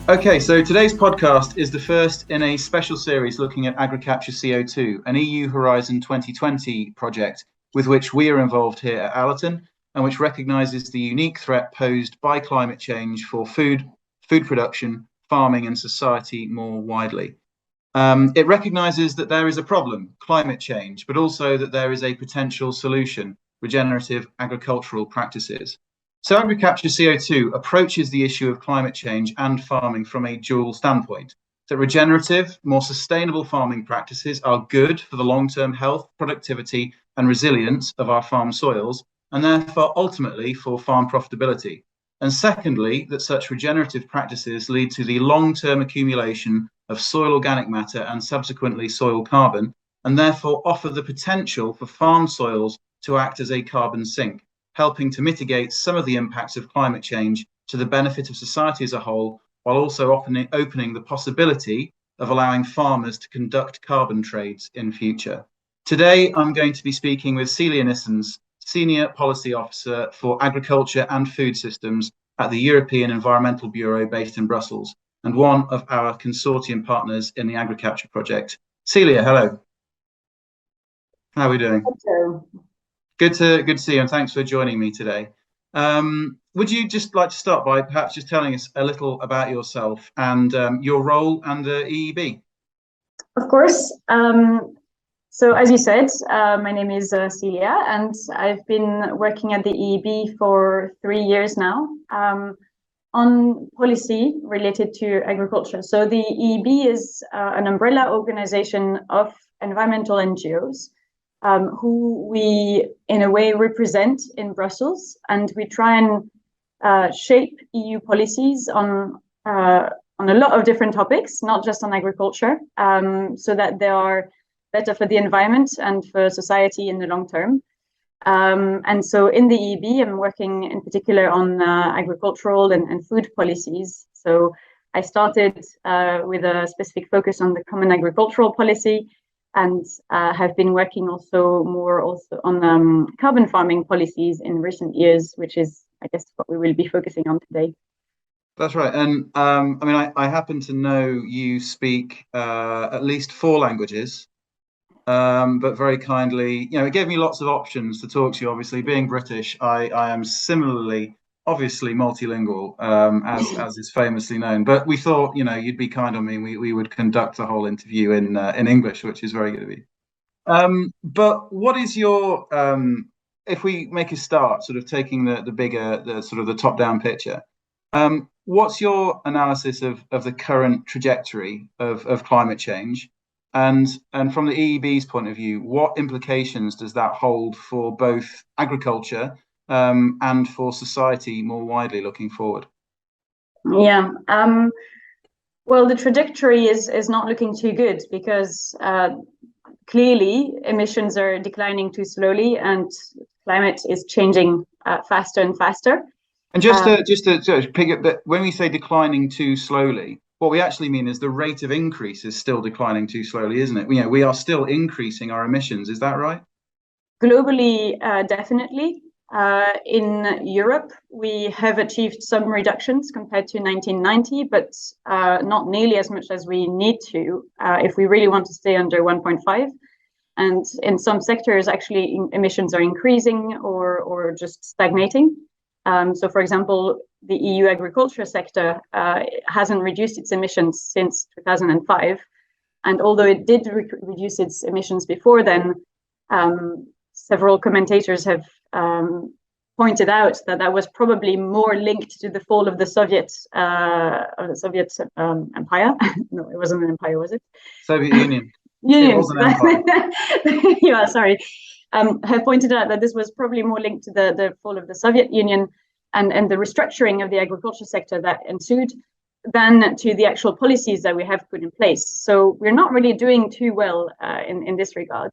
Okay, so today's podcast is the first in a special series looking at AgriCaptureCO2, an EU Horizon 2020 project with which we are involved here at Allerton, and which recognises the unique threat posed by climate change for food production, farming, and society more widely. It recognises that there is a problem, climate change, but also that there is a potential solution, regenerative agricultural practices. So AgriCaptureCO2 approaches the issue of climate change and farming from a dual standpoint, that regenerative, more sustainable farming practices are good for the long-term health, productivity, and resilience of our farm soils, and therefore ultimately for farm profitability. And secondly, that such regenerative practices lead to the long-term accumulation of soil organic matter and subsequently soil carbon, and therefore offer the potential for farm soils to act as a carbon sink, helping to mitigate some of the impacts of climate change to the benefit of society as a whole, while also opening the possibility of allowing farmers to conduct carbon trades in future. Today, I'm going to be speaking with Celia Nyssens, Senior Policy Officer for Agriculture and Food Systems at the European Environmental Bureau based in Brussels, and one of our consortium partners in the AgriCapture project. Celia, hello. How are we doing? Hello. Good to see you, and thanks for joining me today. Would you just like to start by perhaps just telling us a little about yourself and your role and the EEB? Of course. So as you said, my name is Celia, and I've been working at the EEB for 3 years now on policy related to agriculture. So the EEB is an umbrella organization of environmental NGOs who we, in a way, represent in Brussels, and we try and shape EU policies on a lot of different topics, not just on agriculture, so that they are better for the environment and for society in the long term. And so in the EEB, I'm working in particular on agricultural and food policies. So I started with a specific focus on the common agricultural policy, and have been working also on carbon farming policies in recent years, which is, I guess, what we will be focusing on today. That's right. And I mean, I happen to know you speak at least 4 languages, but very kindly, it gave me lots of options to talk to you. Obviously, being British, I am similarly, obviously multilingual, as is famously known. But we thought, you'd be kind on me. We would conduct the whole interview in English, which is very good of you. But what is your, if we make a start, sort of taking the bigger, the sort of the top-down picture, what's your analysis of the current trajectory of climate change? And from the EEB's point of view, what implications does that hold for both agriculture and for society more widely looking forward? Yeah. Well, the trajectory is not looking too good because clearly emissions are declining too slowly and climate is changing faster and faster. And just to pick up that, when we say declining too slowly, what we actually mean is the rate of increase is still declining too slowly, isn't it? We are still increasing our emissions. Is that right? Globally, definitely. In Europe, we have achieved some reductions compared to 1990, but not nearly as much as we need to if we really want to stay under 1.5. And in some sectors, actually, emissions are increasing or just stagnating. So, for example, the EU agriculture sector hasn't reduced its emissions since 2005. And although it did reduce its emissions before then, several commentators have pointed out that was probably more linked to the fall of the Soviet empire. No, it wasn't an empire, was it? Soviet Union. Union. It was an empire. Yeah, sorry. Have pointed out that this was probably more linked to the fall of the Soviet Union and the restructuring of the agriculture sector that ensued than to the actual policies that we have put in place. So we're not really doing too well in this regard.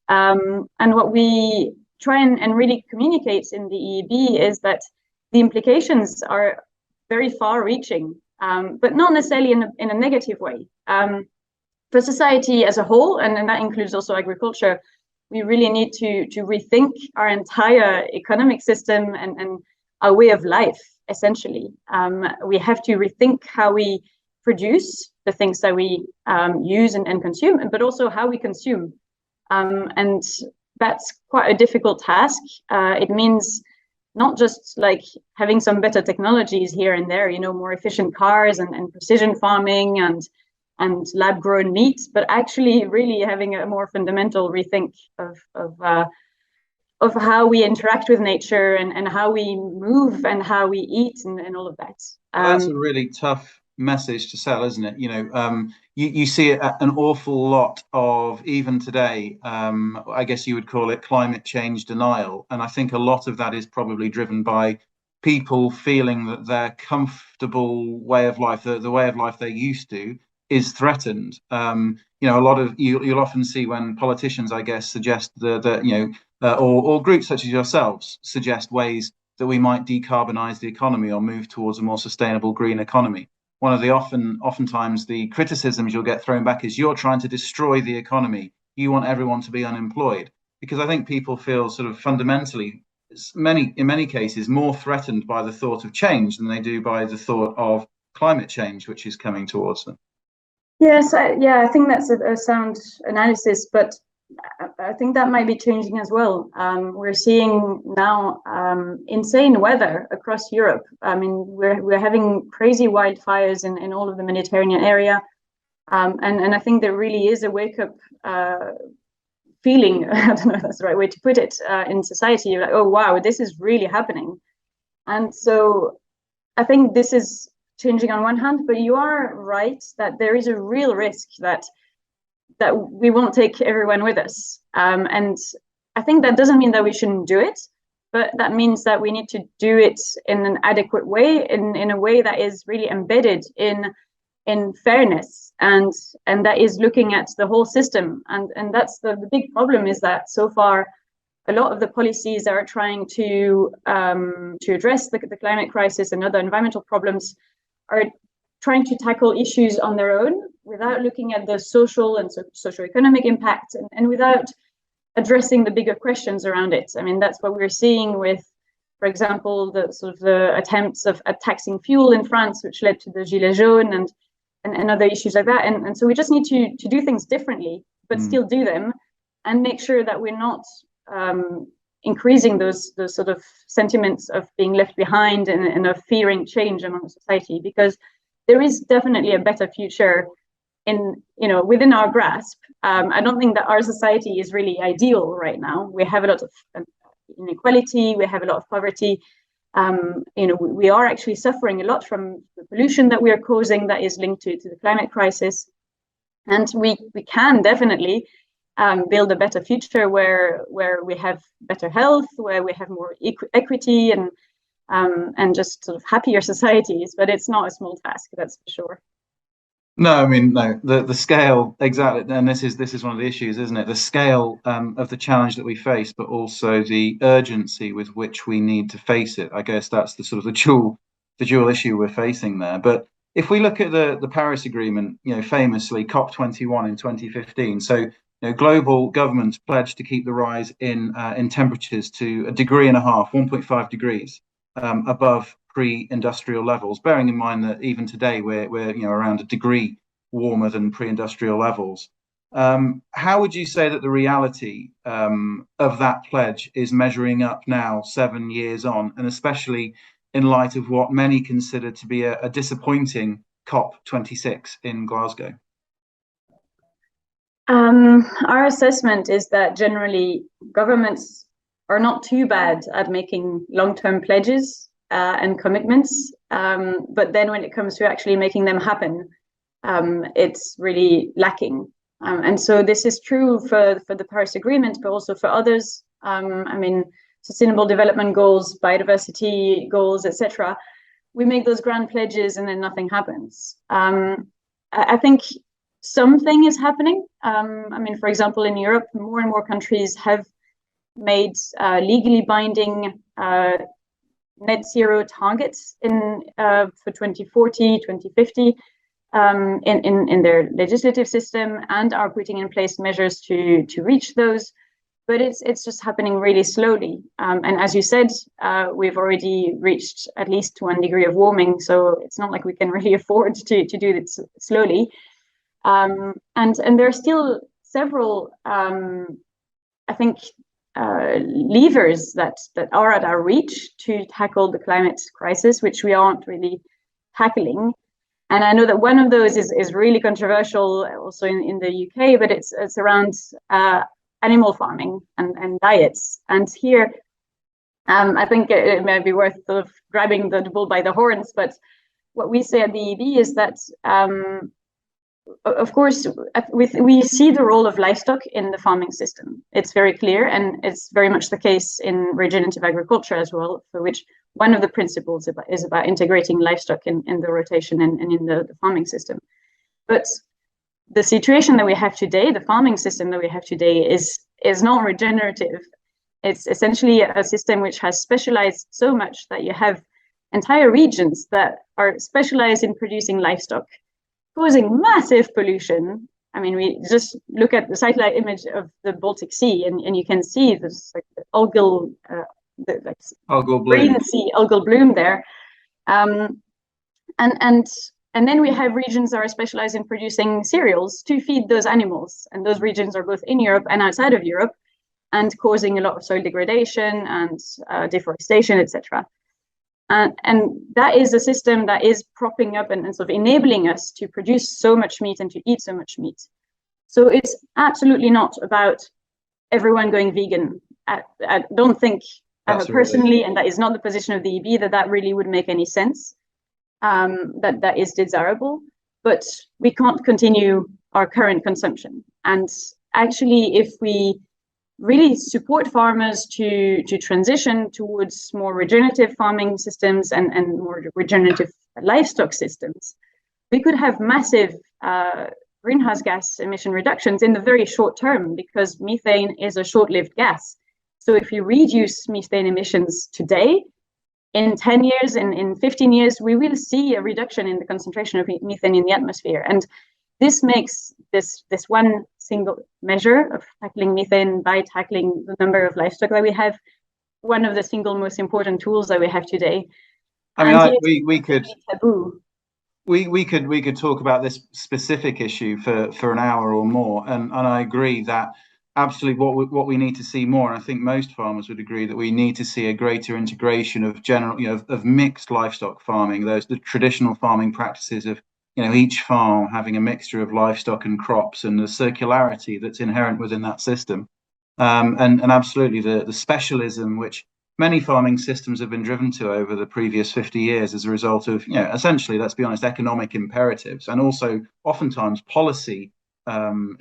And what we try and really communicate in the EEB is that the implications are very far-reaching, but not necessarily in a negative way. For society as a whole, and that includes also agriculture, we really need to rethink our entire economic system and our way of life essentially. We have to rethink how we produce the things that we use and consume, but also how we consume. And that's quite a difficult task. It means not just like having some better technologies here and there, more efficient cars and precision farming and lab-grown meat, but actually really having a more fundamental rethink of how we interact with nature and how we move and how we eat and all of that. That's a really tough message to sell, isn't it? You see it an awful lot of, even today, I guess you would call it climate change denial. And I think a lot of that is probably driven by people feeling that their comfortable way of life, the way of life they're used to, is threatened. A lot of you'll often see when politicians, I guess, suggest or groups such as yourselves suggest ways that we might decarbonize the economy or move towards a more sustainable green economy. One of the oftentimes the criticisms you'll get thrown back is you're trying to destroy the economy. You want everyone to be unemployed, because I think people feel sort of fundamentally, in many cases, more threatened by the thought of change than they do by the thought of climate change, which is coming towards them. Yes, I think that's a sound analysis, but I think that might be changing as well. We're seeing now insane weather across Europe. I mean, we're having crazy wildfires in all of the Mediterranean area, and I think there really is a wake-up feeling. I don't know if that's the right way to put it in society. You're like, oh wow, this is really happening, and so I think this is changing on one hand. But you are right that there is a real risk that we won't take everyone with us. And I think that doesn't mean that we shouldn't do it, but that means that we need to do it in an adequate way, in a way that is really embedded in fairness and that is looking at the whole system. And that's the big problem, is that so far a lot of the policies that are trying to address the climate crisis and other environmental problems are trying to tackle issues on their own without looking at the social and socio-economic impact and without addressing the bigger questions around it. I mean, that's what we're seeing with, for example, the attempts of taxing fuel in France, which led to the Gilets jaunes and other issues like that. And so we just need to do things differently, but still do them and make sure that we're not increasing those sort of sentiments of being left behind and of fearing change among society, because there is definitely a better future within our grasp. I don't think that our society is really ideal right now. We have a lot of inequality, we have a lot of poverty. We are actually suffering a lot from the pollution that we are causing that is linked to the climate crisis. And we can definitely build a better future where we have better health, where we have more equity and just sort of happier societies. But it's not a small task, that's for sure. No, I mean, no, the scale, exactly. And this is one of the issues, isn't it? The scale of the challenge that we face, but also the urgency with which we need to face it. I guess that's the sort of the dual issue we're facing there. But if we look at the Paris Agreement, famously COP21 in 2015. So, global governments pledged to keep the rise in temperatures to 1.5 degrees, 1.5 degrees above pre-industrial levels, bearing in mind that even today we're around 1 degree warmer than pre-industrial levels. How would you say that the reality of that pledge is measuring up now, 7 years on, and especially in light of what many consider to be a disappointing COP26 in Glasgow? Our assessment is that generally governments are not too bad at making long-term pledges and commitments, but then when it comes to actually making them happen, it's really lacking. And so this is true for the Paris Agreement, but also for others. I mean, Sustainable Development Goals, biodiversity goals, etc. We make those grand pledges and then nothing happens. I think something is happening. I mean, for example, in Europe, more and more countries have made legally binding net zero targets for 2040, 2050 in their legislative system, and are putting in place measures to reach those. but it's just happening really slowly. And as you said, we've already reached at least 1 degree of warming, so it's not like we can really afford to do this slowly. And there are still several, I think, levers that are at our reach to tackle the climate crisis, which we aren't really tackling. And I know that one of those is really controversial also in the UK, but it's around animal farming and diets. And here, I think it may be worth sort of grabbing the bull by the horns, but what we say at the EB is that of course, we see the role of livestock in the farming system. It's very clear, and it's very much the case in regenerative agriculture as well, for which one of the principles is about integrating livestock in the rotation and in the farming system. But the situation that we have today, the farming system that we have today, is not regenerative. It's essentially a system which has specialized so much that you have entire regions that are specialized in producing livestock, causing massive pollution. I mean, we just look at the satellite image of the Baltic Sea, and you can see this like algal, algal bloom. Green sea algal bloom there. And then we have regions that are specialized in producing cereals to feed those animals, and those regions are both in Europe and outside of Europe, and causing a lot of soil degradation and deforestation, etc. And that is a system that is propping up and sort of enabling us to produce so much meat and to eat so much meat. So it's absolutely not about everyone going vegan. I don't think personally, and that is not the position of the EB, that really would make any sense, that is desirable. But we can't continue our current consumption. And actually, if we really support farmers to transition towards more regenerative farming systems and more regenerative livestock systems, we could have massive greenhouse gas emission reductions in the very short term, because methane is a short-lived gas. So if you reduce methane emissions today, in 10 years, in 15 years, we will see a reduction in the concentration of methane in the atmosphere. And this makes this one single measure of tackling methane by tackling the number of livestock that we have one of the single most important tools that we have today. I mean, we could talk about this specific issue for an hour or more, and I agree that absolutely what we need to see more, and I think most farmers would agree that we need to see a greater integration of of mixed livestock farming, the traditional farming practices of each farm having a mixture of livestock and crops, and the circularity that's inherent within that system, and absolutely the specialism which many farming systems have been driven to over the previous 50 years as a result of essentially, let's be honest, economic imperatives, and also oftentimes policy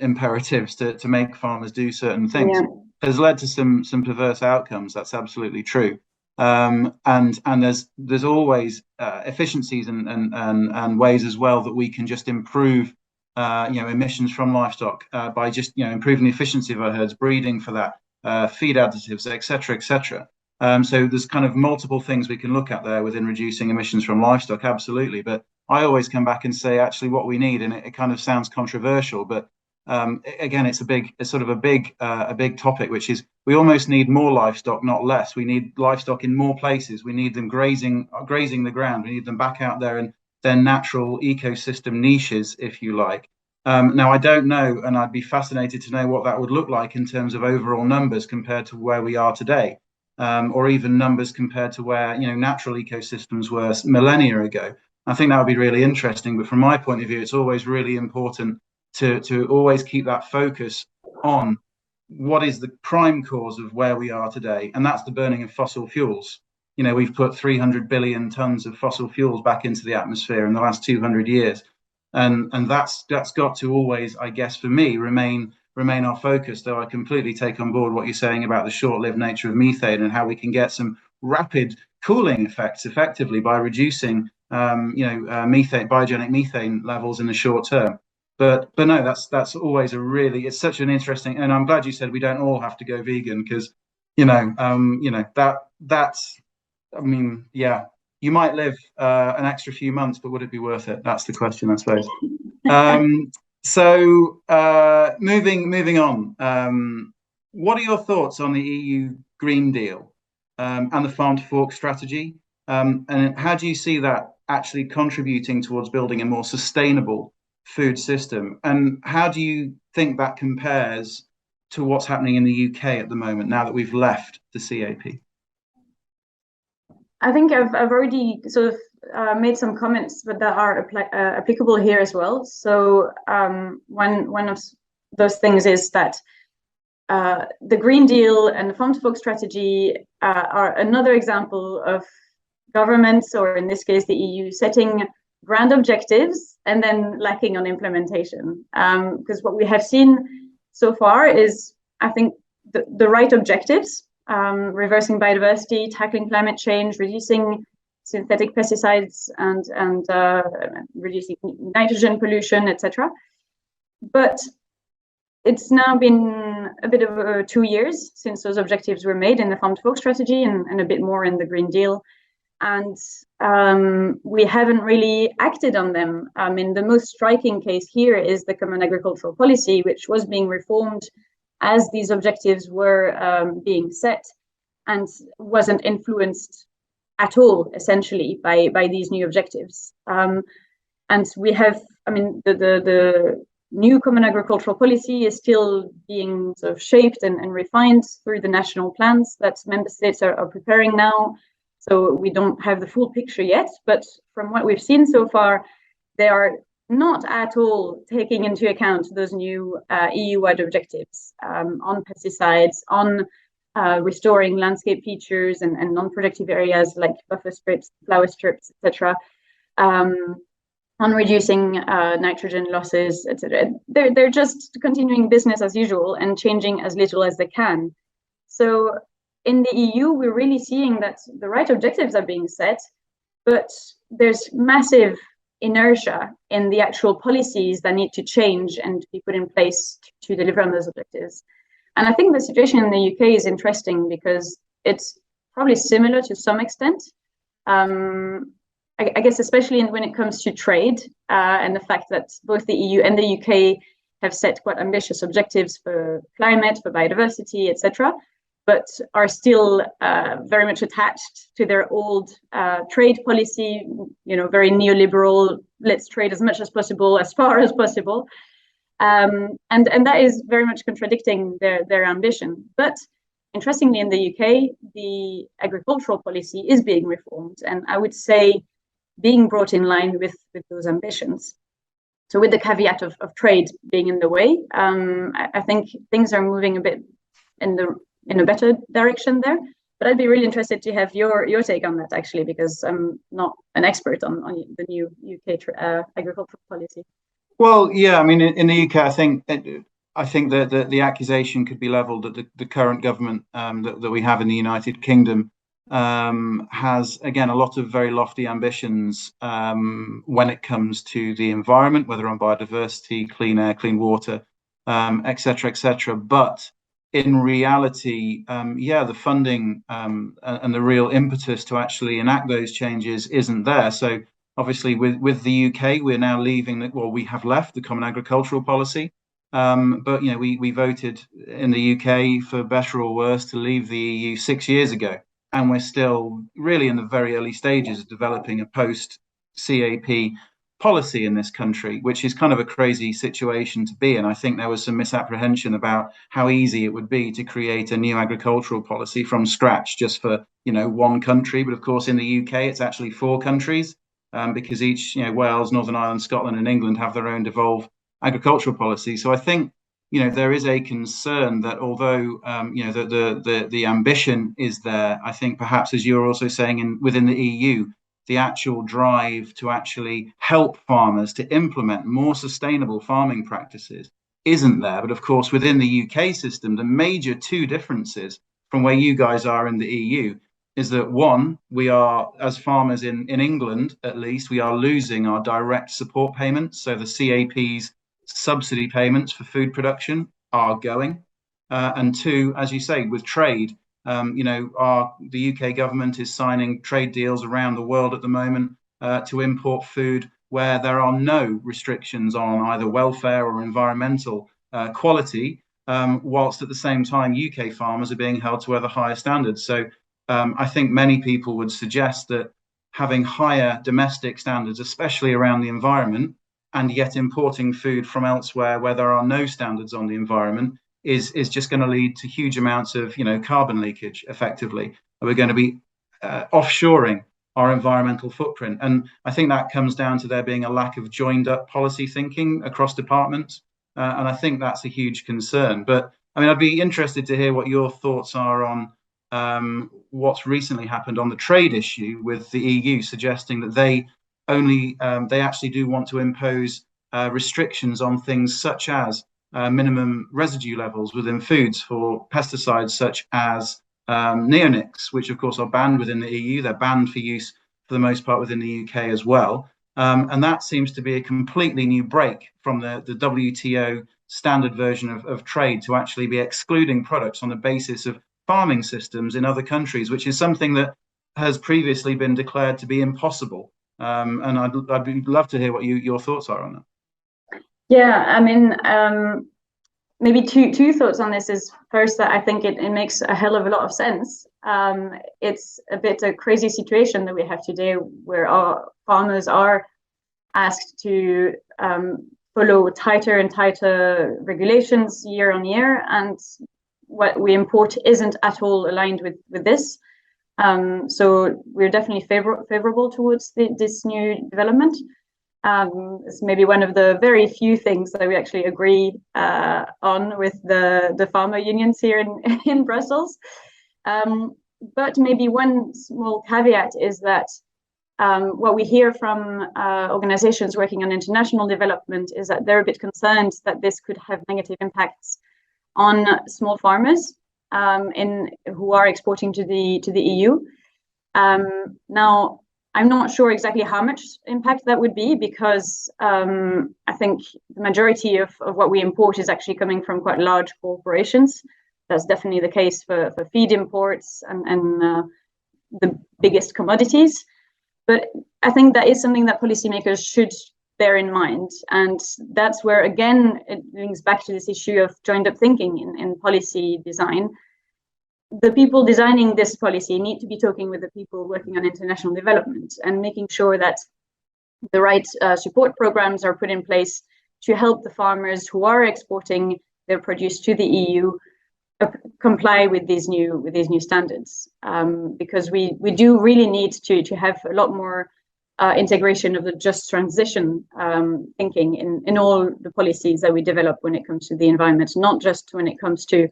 imperatives to make farmers do certain things, has led to some perverse outcomes. That's absolutely true. And there's always efficiencies and ways as well that we can just improve emissions from livestock by just improving the efficiency of our herds, breeding for that, feed additives, etc. So there's kind of multiple things we can look at there within reducing emissions from livestock, absolutely. But I always come back and say actually what we need, and it kind of sounds controversial, but again, it's a big topic, which is we almost need more livestock, not less. We need livestock in more places. We need them grazing the ground. We need them back out there in their natural ecosystem niches, if you like. Now, I don't know, and I'd be fascinated to know what that would look like in terms of overall numbers compared to where we are today, or even numbers compared to where natural ecosystems were millennia ago. I think that would be really interesting. But from my point of view, it's always really important to always keep that focus on what is the prime cause of where we are today, and that's the burning of fossil fuels. We've put 300 billion tons of fossil fuels back into the atmosphere in the last 200 years, and that's got to always, I guess, for me, remain our focus. Though I completely take on board what you're saying about the short-lived nature of methane and how we can get some rapid cooling effects effectively by reducing biogenic methane levels in the short term. But no, that's always it's such an interesting, and I'm glad you said we don't all have to go vegan, because that's, I mean, yeah, you might live an extra few months, but would it be worth it? That's the question, I suppose. So moving on. what are your thoughts on the EU Green Deal and the Farm to Fork strategy? And how do you see that actually contributing towards building a more sustainable food system? And how do you think that compares to what's happening in the UK at the moment now that we've left the CAP? I think I've already sort of made some comments, but that are applicable here as well. So one of those things is that the Green Deal and the Farm to Fork strategy are another example of governments, or in this case, the EU, setting grand objectives and then lacking on implementation. Because what we have seen so far is, I think, the right objectives, reversing biodiversity, tackling climate change, reducing synthetic pesticides, and reducing nitrogen pollution, etc. But it's now been a bit of 2 years since those objectives were made in the Farm to Fork strategy, and a bit more in the Green Deal. And we haven't really acted on them. I mean, the most striking case here is the Common Agricultural Policy, which was being reformed as these objectives were being set, and wasn't influenced at all, essentially, by these new objectives. And we have, I mean, the new Common Agricultural Policy is still being sort of shaped and refined through the national plans that member states are preparing now. So we don't have the full picture yet, but from what we've seen so far, they are not at all taking into account those new EU-wide objectives on pesticides, on restoring landscape features and non-productive areas like buffer strips, flower strips, etc., on reducing nitrogen losses, etc. They're just continuing business as usual and changing as little as they can. So in the EU, we're really seeing that the right objectives are being set, but there's massive inertia in the actual policies that need to change and be put in place to deliver on those objectives. And I think the situation in the UK is interesting because it's probably similar to some extent. I guess especially when it comes to trade and the fact that both the EU and the UK have set quite ambitious objectives for climate, for biodiversity, etc., but are still very much attached to their old trade policy, very neoliberal, let's trade as much as possible, as far as possible. And that is very much contradicting their ambition. But interestingly, in the UK, the agricultural policy is being reformed, and I would say being brought in line with those ambitions. So with the caveat of trade being in the way, I think things are moving a bit in a better direction there. But I'd be really interested to have your take on that, actually, because I'm not an expert on the new UK agricultural policy. Well, yeah, I mean, in the UK, I think that the accusation could be levelled at the current government that we have in the United Kingdom has, again, a lot of very lofty ambitions when it comes to the environment, whether on biodiversity, clean air, clean water, et cetera, et cetera. But in reality, the funding and the real impetus to actually enact those changes isn't there. So obviously, with the UK, we're now leaving. We have left the Common Agricultural Policy, but we voted in the UK, for better or worse, to leave the EU 6 years ago, and we're still really in the very early stages of developing a post-CAP policy in this country, which is kind of a crazy situation to be in. I think there was some misapprehension about how easy it would be to create a new agricultural policy from scratch just for one country. But of course, in the UK, it's actually 4 countries. Because each, Wales, Northern Ireland, Scotland, and England have their own devolved agricultural policy. So I think, there is a concern that although, the ambition is there, I think perhaps, as you're also saying, within the EU, the actual drive to actually help farmers to implement more sustainable farming practices isn't there. But of course, within the UK system, the major 2 differences from where you guys are in the EU is that, one, we are, as farmers in England, at least, we are losing our direct support payments. So the CAP's subsidy payments for food production are going. And 2, as you say, with trade, the UK government is signing trade deals around the world at the moment to import food where there are no restrictions on either welfare or environmental quality. whilst at the same time UK farmers are being held to ever higher standards. So I think many people would suggest that having higher domestic standards, especially around the environment, and yet importing food from elsewhere where there are no standards on the environment is just going to lead to huge amounts of carbon leakage. Effectively, we're going to be offshoring our environmental footprint, and I think that comes down to there being a lack of joined up policy thinking across departments, and I think that's a huge concern. But I mean, I'd be interested to hear what your thoughts are on what's recently happened on the trade issue with the EU, suggesting that they actually do want to impose restrictions on things such as minimum residue levels within foods for pesticides such as neonics, which of course are banned within the EU. They're banned for use for the most part within the UK as well. And that seems to be a completely new break from the WTO standard version of trade to actually be excluding products on the basis of farming systems in other countries, which is something that has previously been declared to be impossible. And I'd love to hear what your thoughts are on that. Yeah, I mean, maybe two thoughts on this is first that I think it makes a hell of a lot of sense. It's a bit a crazy situation that we have today where our farmers are asked to follow tighter and tighter regulations year on year, and what we import isn't at all aligned with this. So we're definitely favorable towards this new development. It's maybe one of the very few things that we actually agree on with the farmer unions here in Brussels. But maybe one small caveat is that what we hear from organizations working on international development is that they're a bit concerned that this could have negative impacts on small farmers who are exporting to the EU. Now, I'm not sure exactly how much impact that would be, because I think the majority of what we import is actually coming from quite large corporations. That's definitely the case for feed imports and the biggest commodities. But I think that is something that policymakers should bear in mind. And that's where, again, it links back to this issue of joined up thinking in policy design. The people designing this policy need to be talking with the people working on international development and making sure that the right support programs are put in place to help the farmers who are exporting their produce to the EU comply with these new standards, because we do really need to have a lot more integration of the just transition thinking in all the policies that we develop when it comes to the environment, not just when it comes to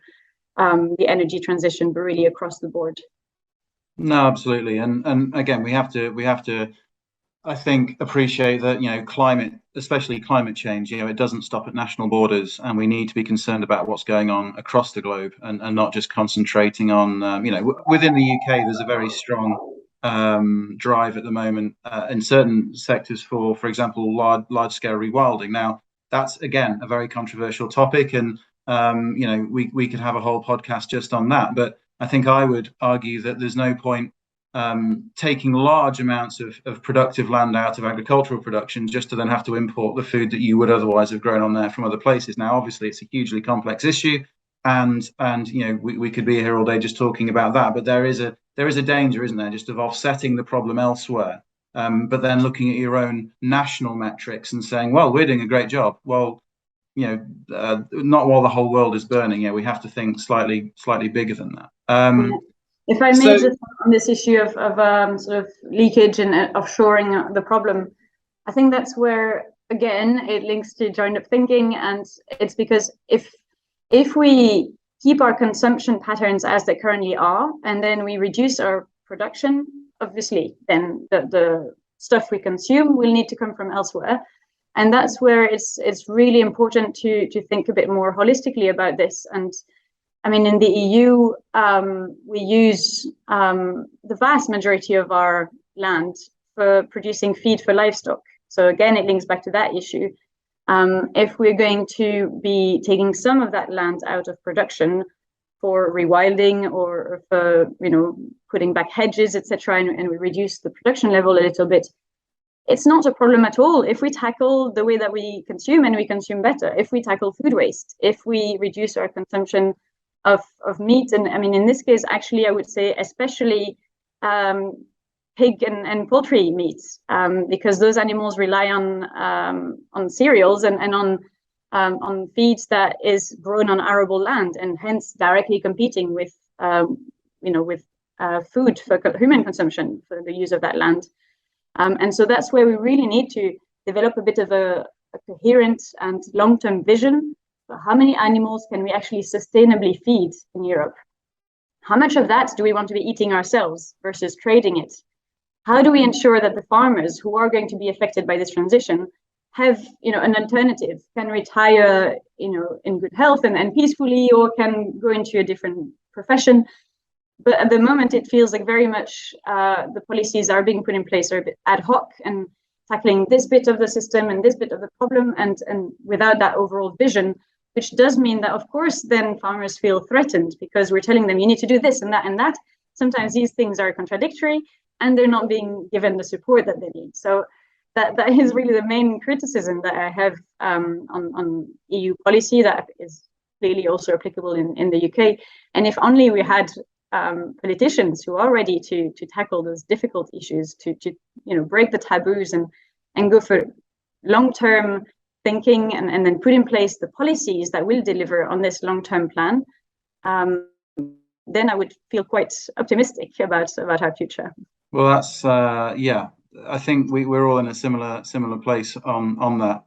the energy transition, but really across the board. No, absolutely, and again, we have to, I think, appreciate that climate, especially climate change, it doesn't stop at national borders, and we need to be concerned about what's going on across the globe, and not just concentrating on within the UK. There's a very strong drive at the moment in certain sectors for example, large scale rewilding. Now, that's again a very controversial topic, and we could have a whole podcast just on that. But I think I would argue that there's no point taking large amounts of productive land out of agricultural production just to then have to import the food that you would otherwise have grown on there from other places. Now, obviously, it's a hugely complex issue, and we could be here all day just talking about that. But there is a danger, isn't there, just of offsetting the problem elsewhere, but then looking at your own national metrics and saying, well, we're doing a great job. Well, not while the whole world is burning. We have to think slightly bigger than that. If I may, just on this issue of sort of leakage and offshoring the problem, I think that's where, again, it links to joined up thinking, and it's because if we keep our consumption patterns as they currently are, and then we reduce our production, obviously, then the stuff we consume will need to come from elsewhere. And that's where it's really important to think a bit more holistically about this. And I mean, in the EU, we use the vast majority of our land for producing feed for livestock. So again, it links back to that issue. If we're going to be taking some of that land out of production for rewilding or for putting back hedges, etc., and we reduce the production level a little bit, it's not a problem at all if we tackle the way that we consume and we consume better, if we tackle food waste, if we reduce our consumption of meat. And I mean, in this case, actually, I would say especially pig and poultry meats, because those animals rely on cereals and on feeds that is grown on arable land, and hence directly competing with food for human consumption for the use of that land. And so that's where we really need to develop a bit of a coherent and long-term vision for how many animals can we actually sustainably feed in Europe. How much of that do we want to be eating ourselves versus trading it? How do we ensure that the farmers who are going to be affected by this transition have an alternative, can retire in good health and peacefully, or can go into a different profession? But at the moment, it feels like very much the policies are being put in place are a bit ad hoc and tackling this bit of the system and this bit of the problem, and without that overall vision, which does mean that, of course, then farmers feel threatened because we're telling them you need to do this and that and that. Sometimes these things are contradictory and they're not being given the support that they need. So that is really the main criticism that I have on EU policy that is clearly also applicable in the UK. And if only we had politicians who are ready to tackle those difficult issues, to break the taboos and go for long-term thinking and then put in place the policies that will deliver on this long-term plan, then I would feel quite optimistic about our future. Well, that's I think we're all in a similar place on that.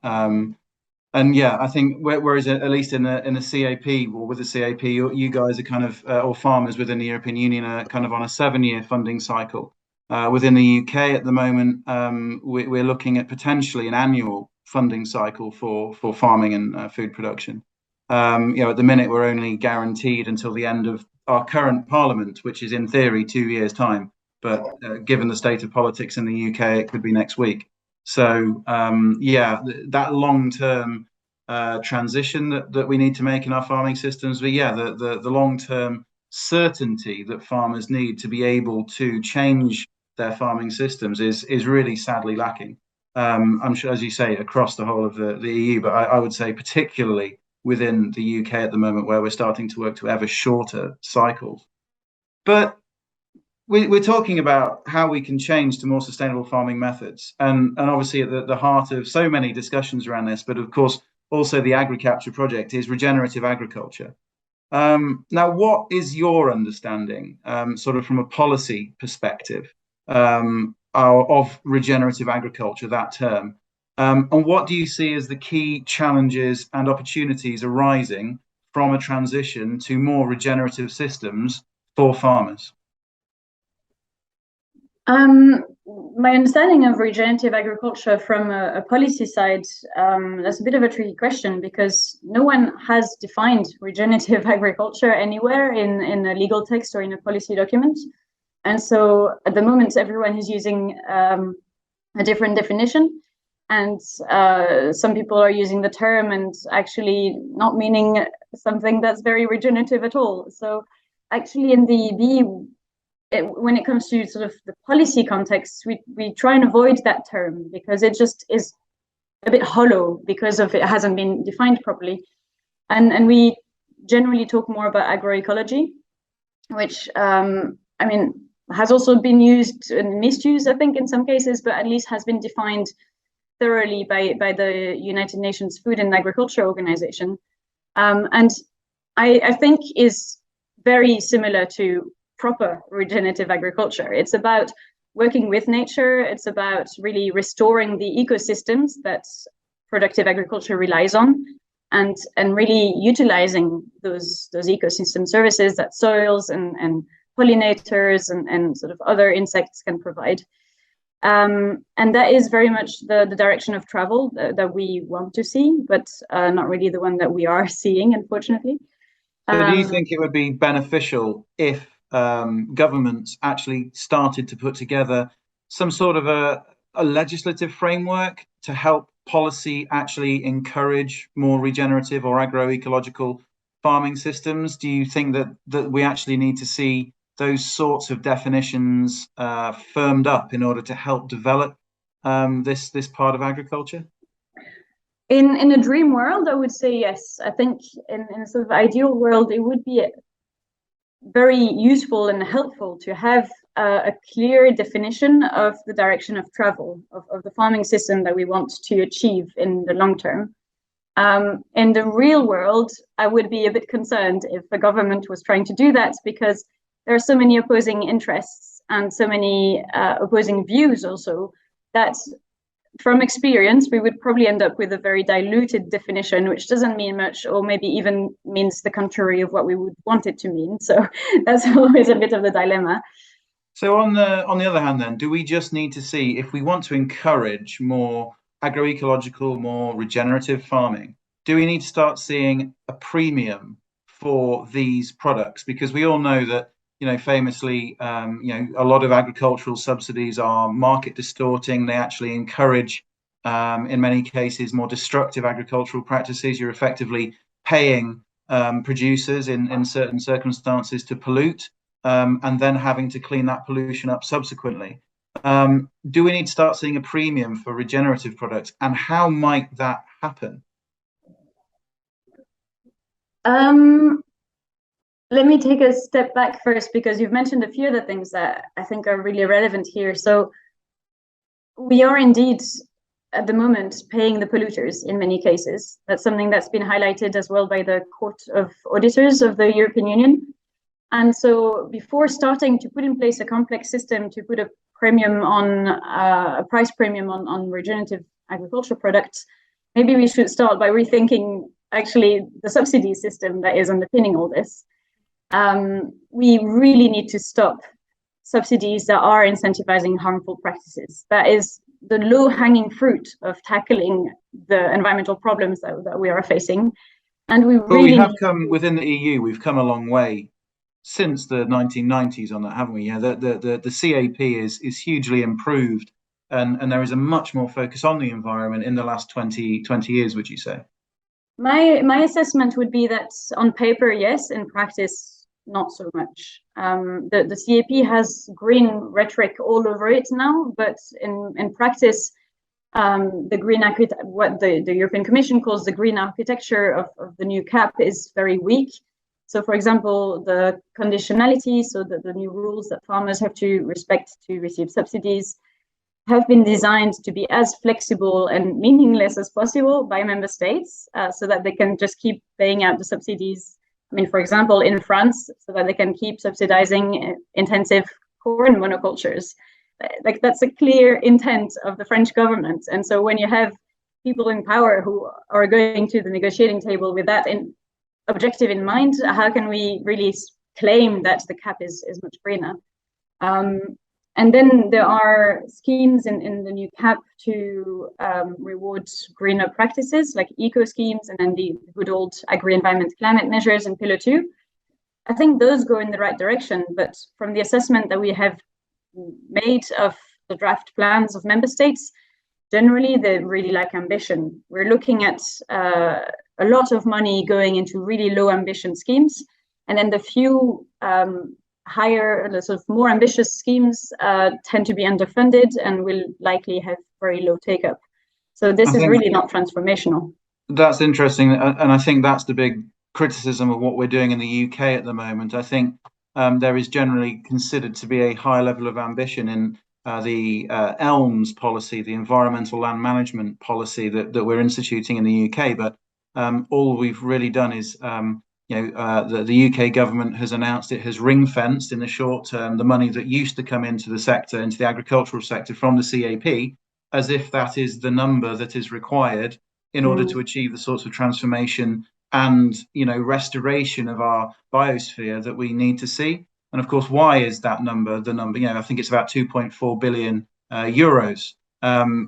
And yeah, I think whereas at least in the CAP, or with the CAP, you guys are kind of, or farmers within the European Union are kind of on a 7-year funding cycle. Within the UK at the moment, we're looking at potentially an annual funding cycle for farming and food production. At the minute, we're only guaranteed until the end of our current parliament, which is in theory 2 years' time. But given the state of politics in the UK, it could be next week. So that long-term transition that we need to make in our farming systems, but the long-term certainty that farmers need to be able to change their farming systems is really sadly lacking. I'm sure, as you say, across the whole of the EU, but I would say particularly within the UK at the moment, where we're starting to work to ever shorter cycles. But we're talking about how we can change to more sustainable farming methods, and obviously at the heart of so many discussions around this, but of course also the AgriCapture project, is regenerative agriculture. Now, what is your understanding, sort of from a policy perspective, of regenerative agriculture, that term, and what do you see as the key challenges and opportunities arising from a transition to more regenerative systems for farmers? My understanding of regenerative agriculture from a policy side, that's a bit of a tricky question, because no one has defined regenerative agriculture anywhere in a legal text or in a policy document. And so at the moment, everyone is using a different definition. And some people are using the term and actually not meaning something that's very regenerative at all. So actually in the EB, when it comes to sort of the policy context, we try and avoid that term because it just is a bit hollow because of it hasn't been defined properly. And we generally talk more about agroecology, which has also been used and misused, I think, in some cases, but at least has been defined thoroughly by the United Nations Food and Agriculture Organization. And I think is very similar to proper regenerative agriculture. It's about working with nature. It's about really restoring the ecosystems that productive agriculture relies on, and really utilizing those ecosystem services that soils and pollinators and sort of other insects can provide. And that is very much the direction of travel that we want to see, but not really the one that we are seeing, unfortunately. So do you think it would be beneficial if governments actually started to put together some sort of a legislative framework to help policy actually encourage more regenerative or agroecological farming systems? Do you think that we actually need to see those sorts of definitions firmed up in order to help develop this part of agriculture? In a dream world, I would say yes. I think in a sort of ideal world, it would be very useful and helpful to have a clear definition of the direction of travel of the farming system that we want to achieve in the long term. In the real world, I would be a bit concerned if the government was trying to do that, because there are so many opposing interests and so many opposing views also, that from experience, we would probably end up with a very diluted definition, which doesn't mean much, or maybe even means the contrary of what we would want it to mean. So that's always a bit of the dilemma. So on the other hand, then, do we just need to see, if we want to encourage more agroecological, more regenerative farming, do we need to start seeing a premium for these products? Because we all know that, famously, a lot of agricultural subsidies are market distorting. They actually encourage, in many cases, more destructive agricultural practices. You're effectively paying producers in certain circumstances to pollute, and then having to clean that pollution up subsequently. Do we need to start seeing a premium for regenerative products, and how might that happen? Let me take a step back first, because you've mentioned a few of the things that I think are really relevant here. So we are indeed at the moment paying the polluters in many cases. That's something that's been highlighted as well by the Court of Auditors of the European Union. And so before starting to put in place a complex system to put a premium on a price premium on regenerative agricultural products, maybe we should start by rethinking actually the subsidy system that is underpinning all this. We really need to stop subsidies that are incentivizing harmful practices. That is the low-hanging fruit of tackling the environmental problems that we are facing. And we have come within the EU. We've come a long way since the 1990s on that, haven't we? Yeah, the CAP is hugely improved, and there is a much more focus on the environment in the last 20 years. Would you say? My assessment would be that on paper, yes. In practice, not so much. The CAP has green rhetoric all over it now, but in practice, the green what the European Commission calls the green architecture of the new CAP is very weak. So, for example, the conditionality, so the new rules that farmers have to respect to receive subsidies, have been designed to be as flexible and meaningless as possible by member states, so that they can just keep paying out the subsidies. I mean, for example, in France, so that they can keep subsidizing intensive corn monocultures. Like, that's a clear intent of the French government. And so when you have people in power who are going to the negotiating table with that objective in mind, how can we really claim that the CAP is much greener? And then there are schemes in the new CAP to reward greener practices, like eco schemes, and then the good old agri-environment climate measures in Pillar 2. I think those go in the right direction, but from the assessment that we have made of the draft plans of member states, generally they really lack ambition. We're looking at a lot of money going into really low ambition schemes, and then the few higher, sort of more ambitious schemes tend to be underfunded and will likely have very low take up. So this is really not transformational. That's interesting, and I think that's the big criticism of what we're doing in the UK at the moment. I think there is generally considered to be a high level of ambition in the ELMS policy, the environmental land management policy that we're instituting in the UK. But all we've really done is, the UK government has announced it has ring-fenced in the short term the money that used to come into the sector, into the agricultural sector from the CAP, as if that is the number that is required in order to achieve the sorts of transformation and restoration of our biosphere that we need to see. And of course, why is that number the number? I think it's about 2.4 billion euros.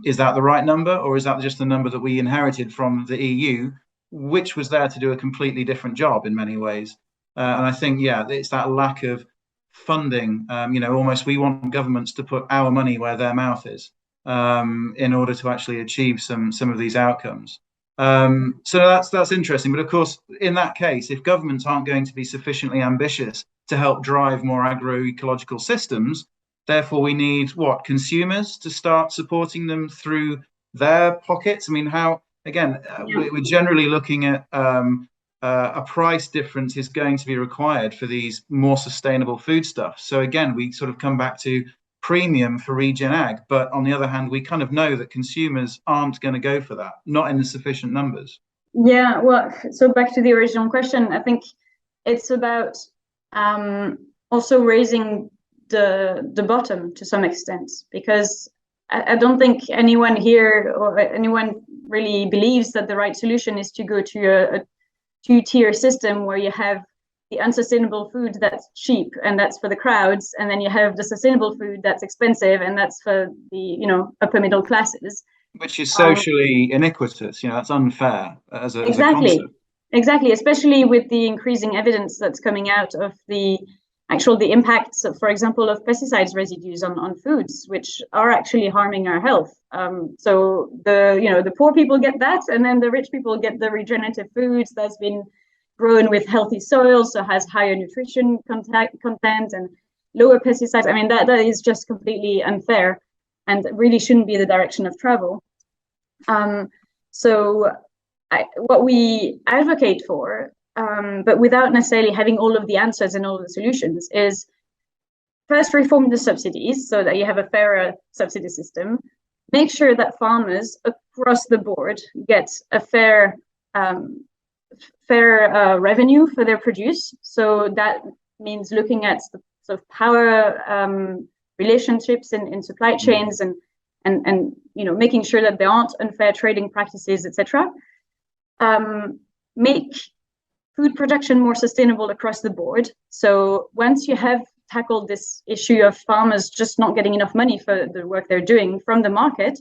Is that the right number, or is that just the number that we inherited from the EU, which was there to do a completely different job in many ways? And I think, it's that lack of funding. Almost we want governments to put our money where their mouth is, in order to actually achieve some of these outcomes. So that's interesting. But of course, in that case, if governments aren't going to be sufficiently ambitious to help drive more agroecological systems, therefore we need what, consumers to start supporting them through their pockets? I mean, how, again, we're generally looking at a price difference is going to be required for these more sustainable foodstuffs. So again, we sort of come back to premium for regen ag, but on the other hand, we kind of know that consumers aren't going to go for that, not in sufficient numbers. Yeah, well, so back to the original question, I think it's about also raising the bottom to some extent, because I don't think anyone here or anyone really believes that the right solution is to go to a two-tier system where you have the unsustainable food that's cheap and that's for the crowds, and then you have the sustainable food that's expensive and that's for the upper middle classes. Which is socially iniquitous, that's unfair as a concept. Exactly, especially with the increasing evidence that's coming out of the impacts of, for example, of pesticides residues on foods, which are actually harming our health. So the poor people get that, and then the rich people get the regenerative foods that's been grown with healthy soil, so has higher nutrition content and lower pesticides. I mean, that is just completely unfair and really shouldn't be the direction of travel. What we advocate for, but without necessarily having all of the answers and all of the solutions, is first reform the subsidies so that you have a fairer subsidy system. Make sure that farmers across the board get a fair revenue for their produce. So that means looking at the sort of power relationships in supply chains and making sure that there aren't unfair trading practices, etc. Make food production more sustainable across the board. So once you have tackled this issue of farmers just not getting enough money for the work they're doing from the market,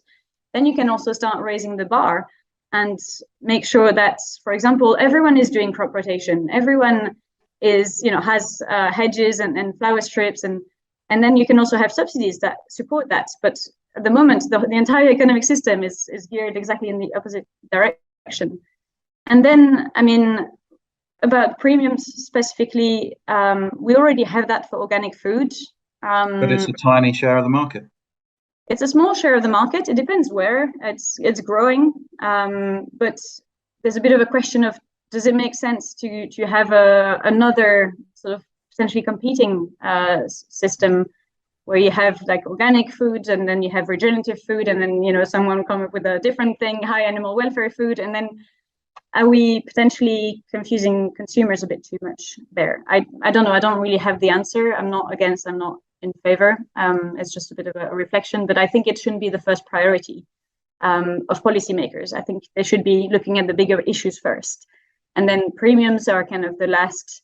then you can also start raising the bar and make sure that, for example, everyone is doing crop rotation. Everyone is, has hedges and flower strips, and then you can also have subsidies that support that. But at the moment, the entire economic system is geared exactly in the opposite direction. And then, I mean, about premiums specifically, we already have that for organic food. But it's a tiny share of the market. It's a small share of the market. It depends where it's growing, but there's a bit of a question of, does it make sense to have another sort of potentially competing system where you have like organic food and then you have regenerative food and then someone come up with a different thing, high animal welfare food, and then are we potentially confusing consumers a bit too much there? I don't know. I don't really have the answer. I'm not against. I'm not in favor. It's just a bit of a reflection, but I think it shouldn't be the first priority of policymakers. I think they should be looking at the bigger issues first, and then premiums are kind of the last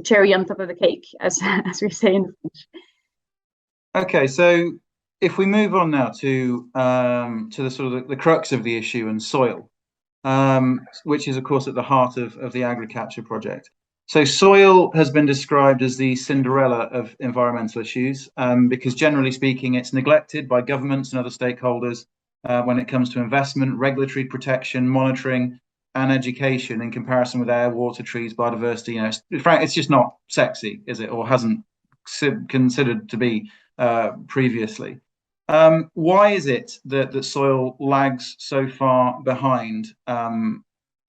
cherry on top of the cake, as we say in French. Okay, so if we move on now to the sort of the crux of the issue and soil, which is of course at the heart of the AgriCapture project. So soil has been described as the Cinderella of environmental issues because generally speaking, it's neglected by governments and other stakeholders when it comes to investment, regulatory protection, monitoring, and education in comparison with air, water, trees, biodiversity. It's just not sexy, is it, or hasn't considered to be previously. Why is it that soil lags so far behind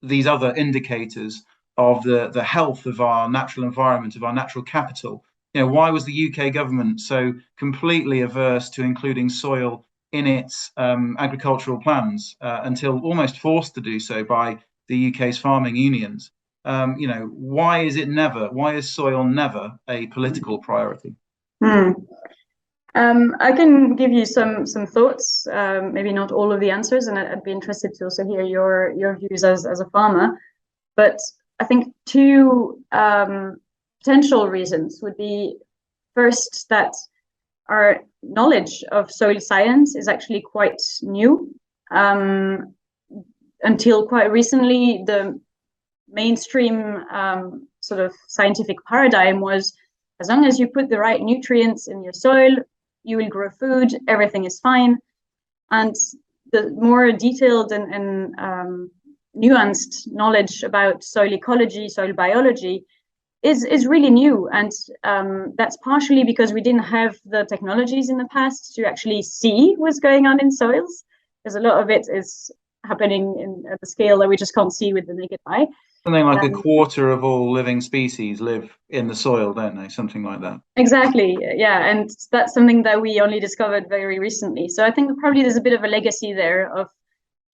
these other indicators of the health of our natural environment, of our natural capital? Why was the UK government so completely averse to including soil in its agricultural plans until almost forced to do so by the UK's farming unions? Why is soil never a political priority? I can give you some thoughts, maybe not all of the answers, and I'd be interested to also hear your views as a farmer. But I think two potential reasons would be, first, that our knowledge of soil science is actually quite new. Until quite recently, the mainstream sort of scientific paradigm was, as long as you put the right nutrients in your soil, you will grow food, everything is fine. And the more detailed and nuanced knowledge about soil ecology, soil biology, is really new, and that's partially because we didn't have the technologies in the past to actually see what's going on in soils, because a lot of it is happening at the scale that we just can't see with the naked eye. Something like a quarter of all living species live in the soil, don't they? Something like that. Exactly, yeah, and that's something that we only discovered very recently. So I think probably there's a bit of a legacy there of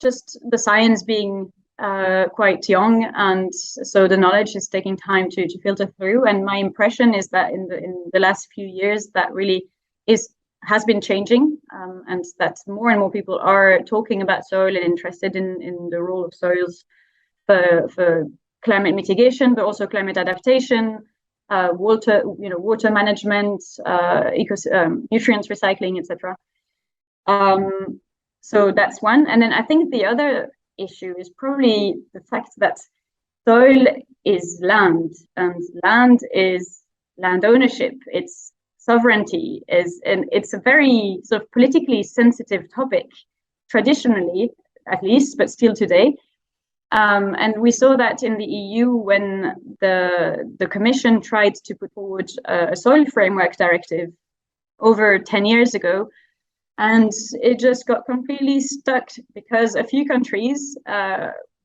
just the science being quite young, and so the knowledge is taking time to filter through. And my impression is that in the last few years, that really has been changing, and that more and more people are talking about soil and interested in the role of soils for climate mitigation, but also climate adaptation, water management, nutrients recycling, etc. So that's one. And then I think the other issue is probably the fact that soil is land, and land is land ownership. It's sovereignty, and it's a very sort of politically sensitive topic, traditionally at least, but still today. And we saw that in the EU when the Commission tried to put forward a soil framework directive over 10 years ago. And it just got completely stuck because a few countries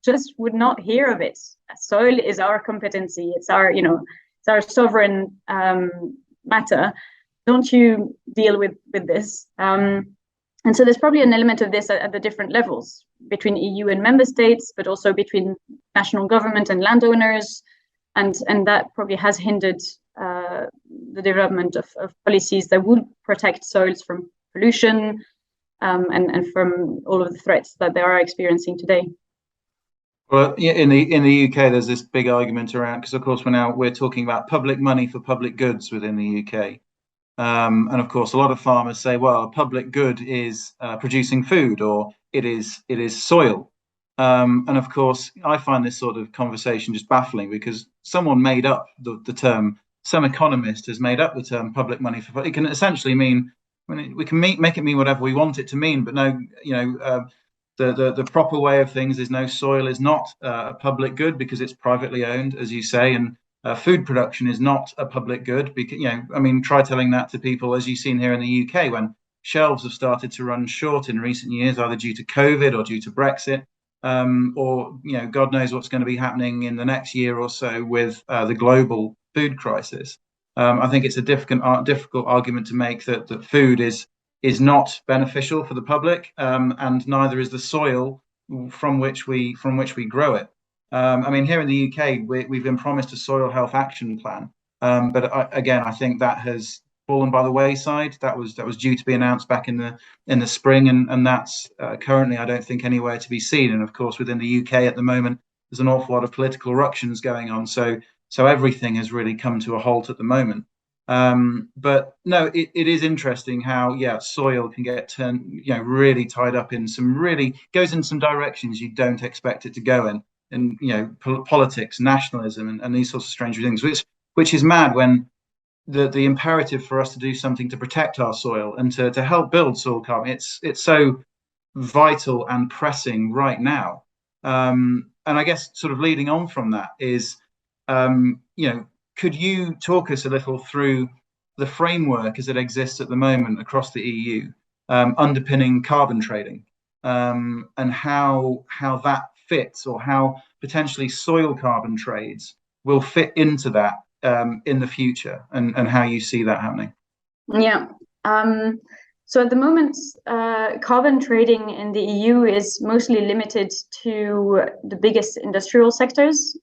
just would not hear of it. Soil is our competency. It's our sovereign matter. Don't you deal with this? And so there's probably an element of this at the different levels between EU and member states, but also between national government and landowners. And that probably has hindered the development of policies that would protect soils from pollution and from all of the threats that they are experiencing today. Well, in the UK, there's this big argument around, because of course we're talking about public money for public goods within the UK. And of course, a lot of farmers say, well, a public good is producing food, or it is soil. And of course, I find this sort of conversation just baffling, because someone made up the term. Some economist has made up the term public money for. It can essentially mean, we can make it mean whatever we want it to mean, but no, the proper way of things is no, soil is not a public good because it's privately owned, as you say, and food production is not a public good because, try telling that to people, as you've seen here in the UK, when shelves have started to run short in recent years, either due to COVID or due to Brexit, or God knows what's going to be happening in the next year or so with the global food crisis. I think it's a difficult argument to make that food is not beneficial for the public, and neither is the soil from which we grow it. Here in the UK, we've been promised a soil health action plan, but I think that has fallen by the wayside. That was due to be announced back in the spring, and that's currently, I don't think, anywhere to be seen. And of course, within the UK at the moment, there's an awful lot of political ructions going on, so everything has really come to a halt at the moment. But no, it is interesting how soil can get turned, really tied up in goes in some directions you don't expect it to go in. And politics, nationalism, and these sorts of strange things, which is mad when the imperative for us to do something to protect our soil and to help build soil carbon, it's so vital and pressing right now. And I guess sort of leading on from that is, could you talk us a little through the framework as it exists at the moment across the EU, underpinning carbon trading, and how that fits, or how potentially soil carbon trades will fit into that in the future, and how you see that happening? Yeah. So at the moment, carbon trading in the EU is mostly limited to the biggest industrial sectors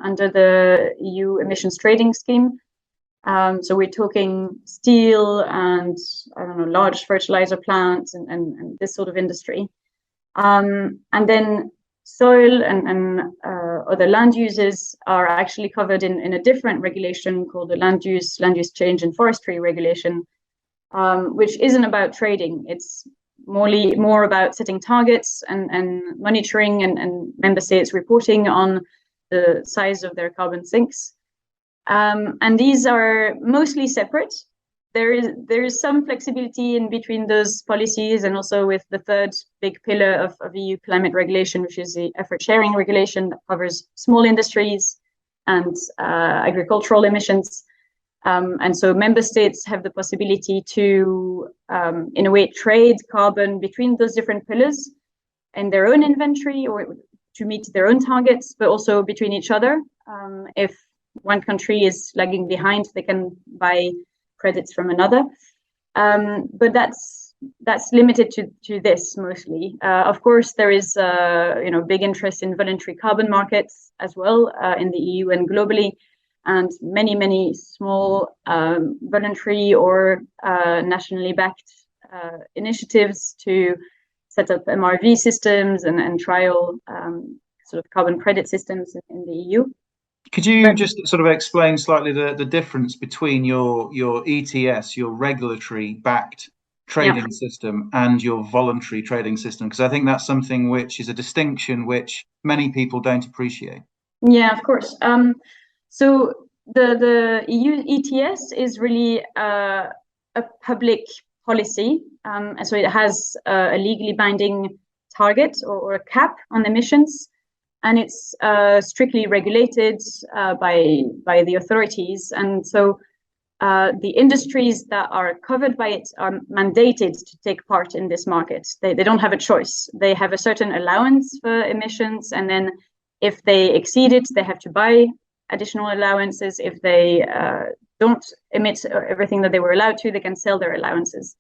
under the EU emissions trading scheme. So we're talking steel and, large fertilizer plants and this sort of industry. And then soil and other land uses are actually covered in a different regulation called the land use change and forestry regulation, which isn't about trading. It's more about setting targets and monitoring and member states reporting on the size of their carbon sinks. And these are mostly separate. There is some flexibility in between those policies, and also with the third big pillar of EU climate regulation, which is the effort sharing regulation that covers small industries, and agricultural emissions. And so member states have the possibility to, in a way, trade carbon between those different pillars in their own inventory or to meet their own targets, but also between each other. If one country is lagging behind, they can buy credits from another. But that's limited to this mostly. Of course, there is big interest in voluntary carbon markets as well in the EU and globally, and many small voluntary or nationally backed initiatives to set up MRV systems and trial sort of carbon credit systems in the EU. Could you just sort of explain slightly the difference between your ETS, your regulatory backed trading system, and your voluntary trading system? Because I think that's something which is a distinction which many people don't appreciate. Yeah, of course. So the EU ETS is really a public policy, and so it has a legally binding target or a cap on emissions, and it's strictly regulated by the authorities. And so the industries that are covered by it are mandated to take part in this market. They don't have a choice. They have a certain allowance for emissions, and then if they exceed it, they have to buy additional allowances. If they don't emit everything that they were allowed to, they can sell their allowances.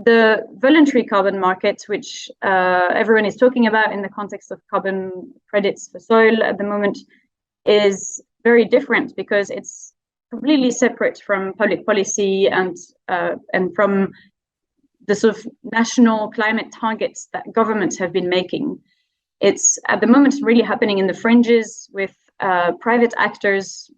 The voluntary carbon market, which everyone is talking about in the context of carbon credits for soil at the moment, is very different because it's completely separate from public policy and from the sort of national climate targets that governments have been making. It's at the moment really happening in the fringes with private actors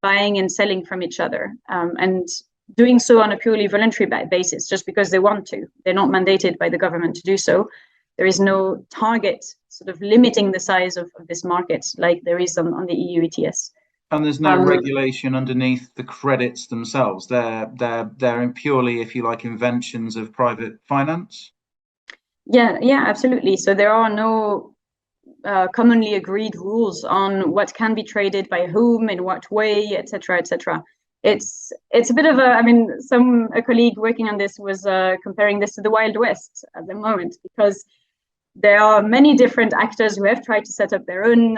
buying and selling from each other, and doing so on a purely voluntary basis, just because they want to. They're not mandated by the government to do so. There is no target sort of limiting the size of this market like there is on the EU ETS. And there's no regulation underneath the credits themselves. They're purely, if you like, inventions of private finance. Yeah, absolutely. So there are no commonly agreed rules on what can be traded by whom, in what way, etc., etc. It's a bit of a colleague working on this was comparing this to the Wild West at the moment, because there are many different actors who have tried to set up their own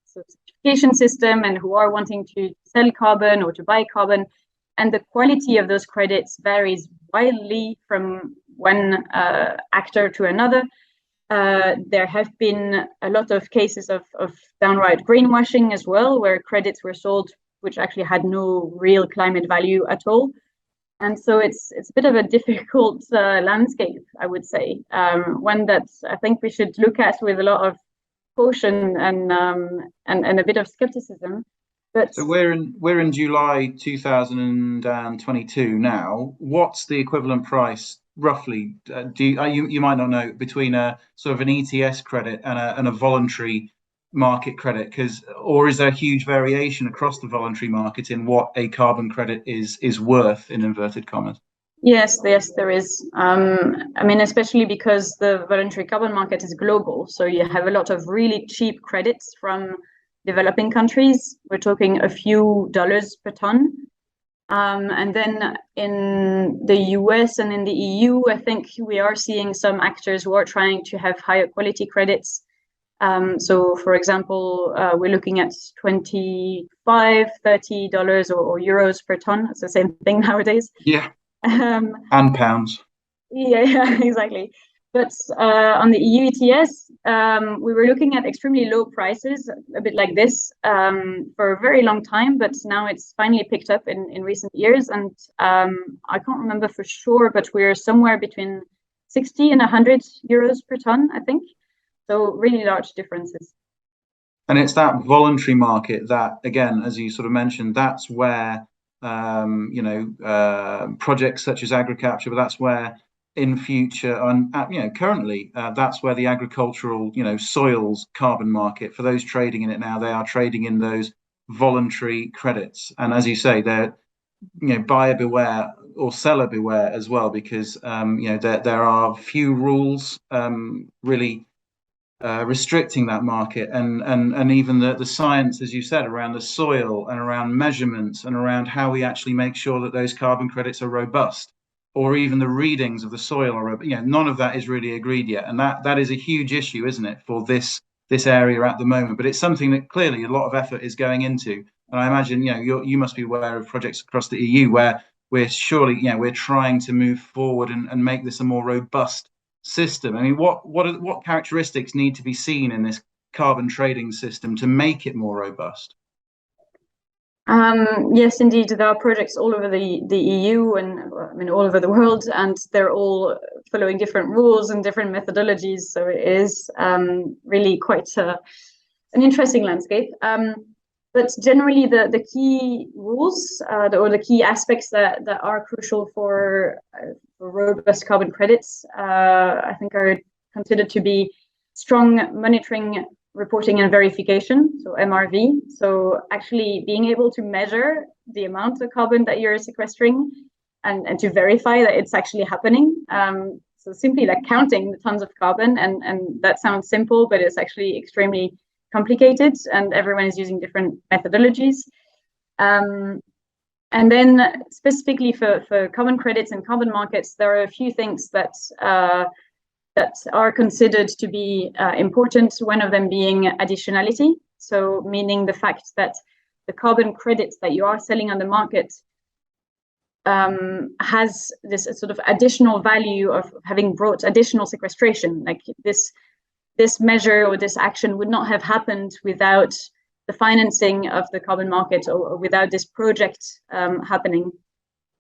certification system and who are wanting to sell carbon or to buy carbon, and the quality of those credits varies wildly from one actor to another. There have been a lot of cases of downright greenwashing as well, where credits were sold which actually had no real climate value at all. And so it's a bit of a difficult landscape, I would say, one that I think we should look at with a lot of caution and a bit of skepticism. But so we're in July 2022 now. What's the equivalent price roughly? You might not know, between a sort of an ETS credit and a voluntary market credit, or is there a huge variation across the voluntary market in what a carbon credit is worth, in inverted commas? Yes, there is. Especially because the voluntary carbon market is global, so you have a lot of really cheap credits from developing countries. We're talking a few dollars per ton. And then in the US and in the EU, I think we are seeing some actors who are trying to have higher quality credits. So, for example, we're looking at $25, $30 or euros per ton. It's the same thing nowadays. Yeah. And pounds. Yeah, exactly. But on the EU ETS, we were looking at extremely low prices, a bit like this, for a very long time. But now it's finally picked up in recent years. And I can't remember for sure, but we're somewhere between 60 and 100 euros per ton, I think. So really large differences. And it's that voluntary market that, again, as you sort of mentioned, that's where, projects such as AgriCapture, but that's where in future, and currently, that's where the agricultural, soils carbon market, for those trading in it now, they are trading in those voluntary credits. And as you say, they're, buyer beware or seller beware as well, because, there are few rules really restricting that market, and even the science, as you said, around the soil and around measurements and around how we actually make sure that those carbon credits are robust, or even the readings of the soil are, none of that is really agreed yet, and that is a huge issue, isn't it, for this area at the moment. But it's something that clearly a lot of effort is going into, and I imagine you must be aware of projects across the EU where we're surely we're trying to move forward and make this a more robust system. I mean, what characteristics need to be seen in this carbon trading system to make it more robust? Yes, indeed, there are projects all over the EU and I mean all over the world, and they're all following different rules and different methodologies. So it is really quite an interesting landscape. But generally, the key rules or the key aspects that are crucial for robust carbon credits, I think, are considered to be strong monitoring, reporting, and verification, so MRV. So actually being able to measure the amount of carbon that you're sequestering and to verify that it's actually happening. So simply like counting the tons of carbon, and that sounds simple, but it's actually extremely complicated, and everyone is using different methodologies. And then specifically for carbon credits and carbon markets, there are a few things that are considered to be important, one of them being additionality. So meaning the fact that the carbon credits that you are selling on the market has this sort of additional value of having brought additional sequestration. Like this measure or this action would not have happened without the financing of the carbon market or without this project happening.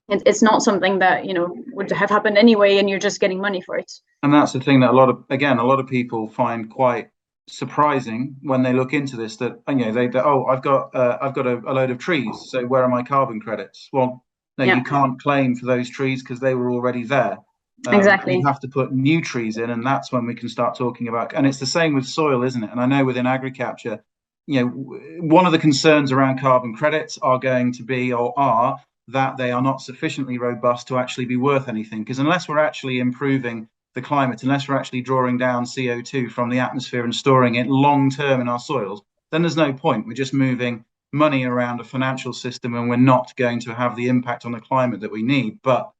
It's not something that would have happened anyway, and you're just getting money for it. And that's the thing that a lot of people find quite surprising when they look into this. That I've got a load of trees, so where are my carbon credits? Well, no, you can't claim for those trees because they were already there. Exactly. You have to put new trees in, and that's when we can start talking about. And it's the same with soil, isn't it? And I know within AgriCapture, one of the concerns around carbon credits are going to be, or are, that they are not sufficiently robust to actually be worth anything. Because unless we're actually improving the climate, unless we're actually drawing down CO2 from the atmosphere and storing it long term in our soils, then there's no point. We're just moving money around a financial system, and we're not going to have the impact on the climate that we need. But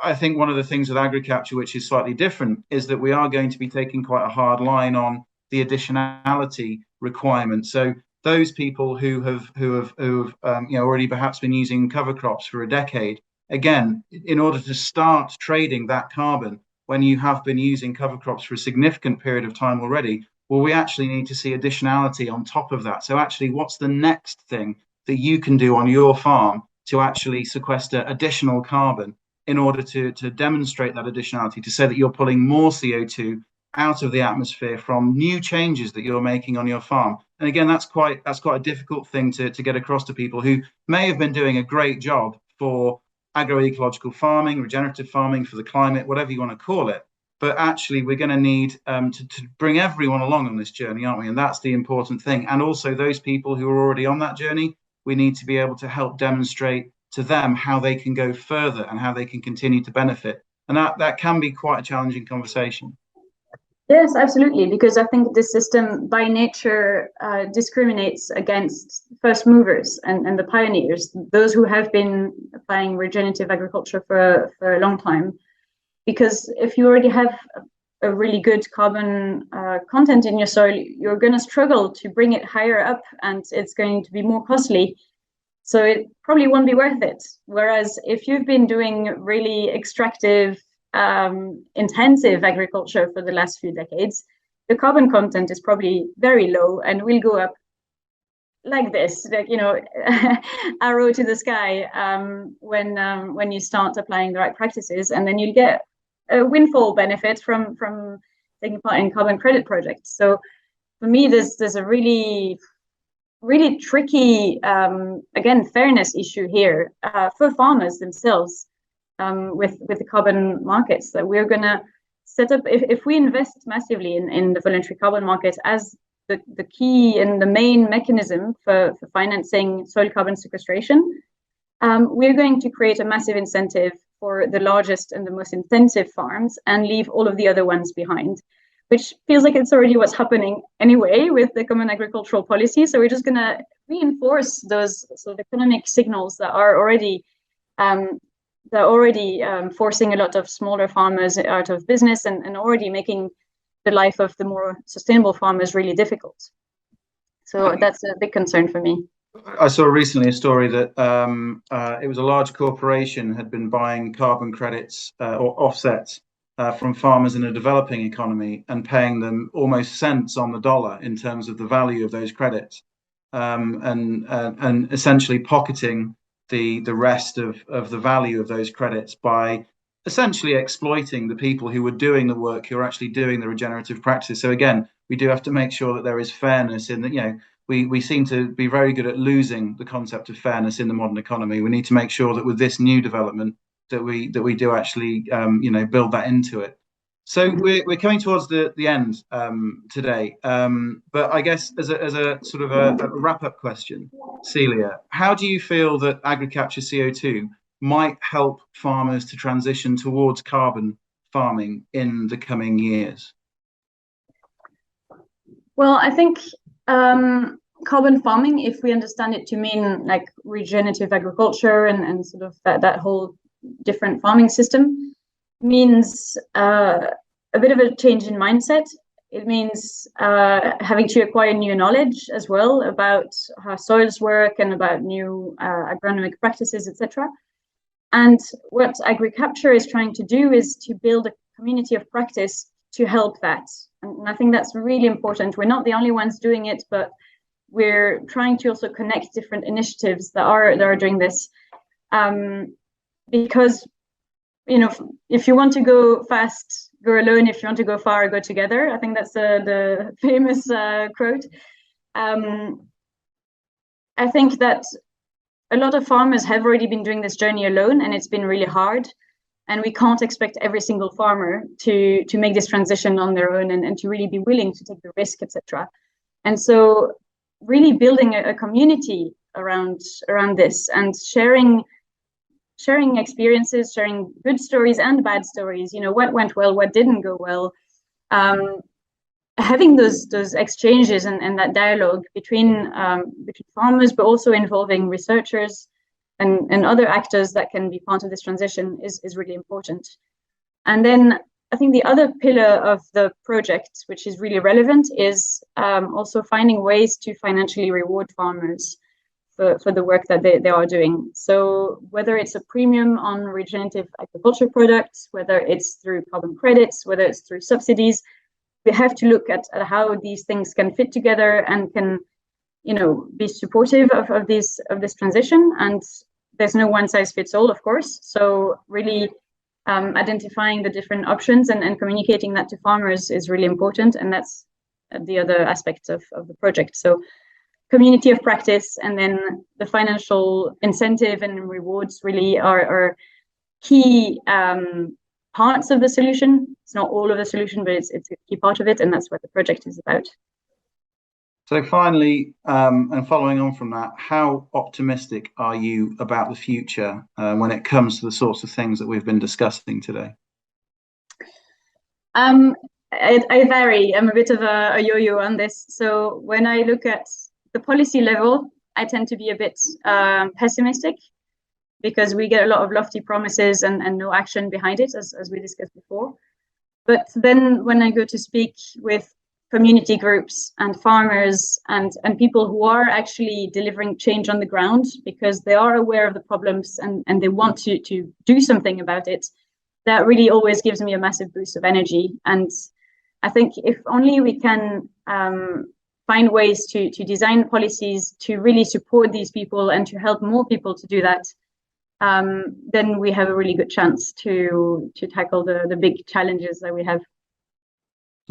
I think one of the things with AgriCapture, which is slightly different, is that we are going to be taking quite a hard line on the additionality requirement. So those people who have already perhaps been using cover crops for a decade, again, in order to start trading that carbon when you have been using cover crops for a significant period of time already, well, we actually need to see additionality on top of that. So actually, what's the next thing that you can do on your farm to actually sequester additional carbon in order to demonstrate that additionality, to say that you're pulling more CO2 out of the atmosphere from new changes that you're making on your farm? And again, that's quite a difficult thing to get across to people who may have been doing a great job for agroecological farming, regenerative farming, for the climate, whatever you want to call it. But actually, we're going to need to bring everyone along on this journey, aren't we? And that's the important thing. And also those people who are already on that journey, we need to be able to help demonstrate to them how they can go further and how they can continue to benefit. And that can be quite a challenging conversation. Yes, absolutely, because I think this system by nature discriminates against first movers and the pioneers, those who have been applying regenerative agriculture for a long time. Because if you already have a really good carbon content in your soil, you're going to struggle to bring it higher up, and it's going to be more costly. So it probably won't be worth it. Whereas if you've been doing really extractive, intensive agriculture for the last few decades, the carbon content is probably very low and will go up like this, like, arrow to the sky when you start applying the right practices, and then you'll get a windfall benefit from taking part in carbon credit projects. So for me, there's a really tricky, again, fairness issue here for farmers themselves with the carbon markets, that we're going to set up, if we invest massively in the voluntary carbon market as the key and the main mechanism for financing soil carbon sequestration, we're going to create a massive incentive for the largest and the most intensive farms and leave all of the other ones behind, which feels like it's already what's happening anyway with the Common Agricultural Policy. So we're just going to reinforce those sort of economic signals that are already forcing a lot of smaller farmers out of business and already making the life of the more sustainable farmers really difficult. So that's a big concern for me. I saw recently a story that it was a large corporation had been buying carbon credits or offsets from farmers in a developing economy and paying them almost cents on the dollar in terms of the value of those credits, and essentially pocketing the rest of the value of those credits by essentially exploiting the people who were doing the work, who are actually doing the regenerative practices. So again, we do have to make sure that there is fairness in that. We seem to be very good at losing the concept of fairness in the modern economy. We need to make sure that with this new development that we do actually build that into it. So we're coming towards the end today, but I guess as a sort of a wrap-up question, Celia, how do you feel that AgriCaptureCO2 might help farmers to transition towards carbon farming in the coming years? Well, I think carbon farming, if we understand it to mean like regenerative agriculture and sort of that whole different farming system, means a bit of a change in mindset. It means having to acquire new knowledge as well about how soils work and about new agronomic practices, etc. And what AgriCapture is trying to do is to build a community of practice to help that. And I think that's really important. We're not the only ones doing it, but we're trying to also connect different initiatives that are doing this. Because, if you want to go fast, go alone. If you want to go far, go together. I think that's the famous quote. I think that a lot of farmers have already been doing this journey alone, and it's been really hard. And we can't expect every single farmer to make this transition on their own and to really be willing to take the risk, etc. And so really building a community around this and sharing experiences, sharing good stories and bad stories, what went well, what didn't go well, having those exchanges and that dialogue between farmers, but also involving researchers and other actors that can be part of this transition is really important. And then I think the other pillar of the project, which is really relevant, is also finding ways to financially reward farmers for the work that they are doing. So whether it's a premium on regenerative agriculture products, whether it's through carbon credits, whether it's through subsidies, we have to look at how these things can fit together and can be supportive of this transition. And there's no one size fits all, of course. So really identifying the different options and communicating that to farmers is really important. And that's the other aspect of the project. So community of practice, and then the financial incentive and rewards really are key parts of the solution. It's not all of the solution, but it's a key part of it. And that's what the project is about. So finally, and following on from that, how optimistic are you about the future when it comes to the sorts of things that we've been discussing today? I vary. I'm a bit of a yo-yo on this. So when I look at the policy level, I tend to be a bit pessimistic because we get a lot of lofty promises and no action behind it, as we discussed before. But then when I go to speak with community groups and farmers and people who are actually delivering change on the ground because they are aware of the problems and they want to do something about it, that really always gives me a massive boost of energy. And I think if only we can find ways to design policies to really support these people and to help more people to do that, then we have a really good chance to tackle the big challenges that we have.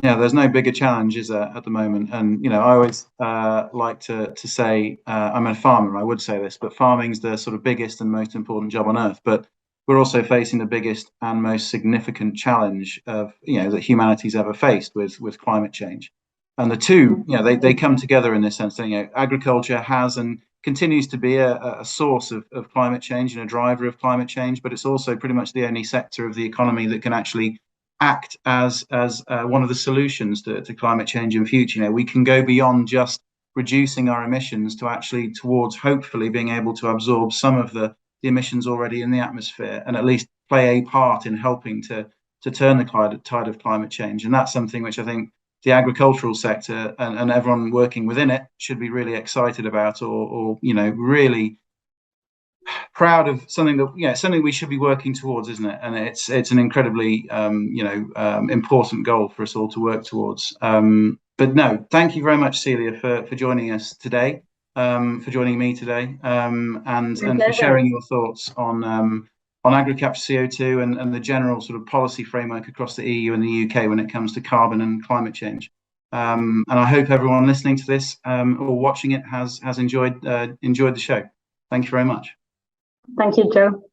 Yeah, there's no bigger challenge, is there, at the moment? And I always like to say I'm a farmer. I would say this, but farming's the sort of biggest and most important job on earth. But we're also facing the biggest and most significant challenge of that humanity's ever faced with climate change. And the two, they come together in this sense. That, agriculture has and continues to be a source of climate change and a driver of climate change, but it's also pretty much the only sector of the economy that can actually act as one of the solutions to climate change in future. You know, we can go beyond just reducing our emissions to actually towards hopefully being able to absorb some of the emissions already in the atmosphere, and at least play a part in helping to turn the tide of climate change. And that's something which I think the agricultural sector and everyone working within it should be really excited about, or you know, really proud of. Something that, yeah, something we should be working towards, isn't it? And it's an incredibly important goal for us all to work towards. But no, thank you very much, Celia, for joining us today, for joining me today, and for sharing your thoughts on AgriCaptureCO2 and the general sort of policy framework across the EU and the UK when it comes to carbon and climate change. And I hope everyone listening to this or watching it has enjoyed the show. Thank you very much. Thank you, Joe.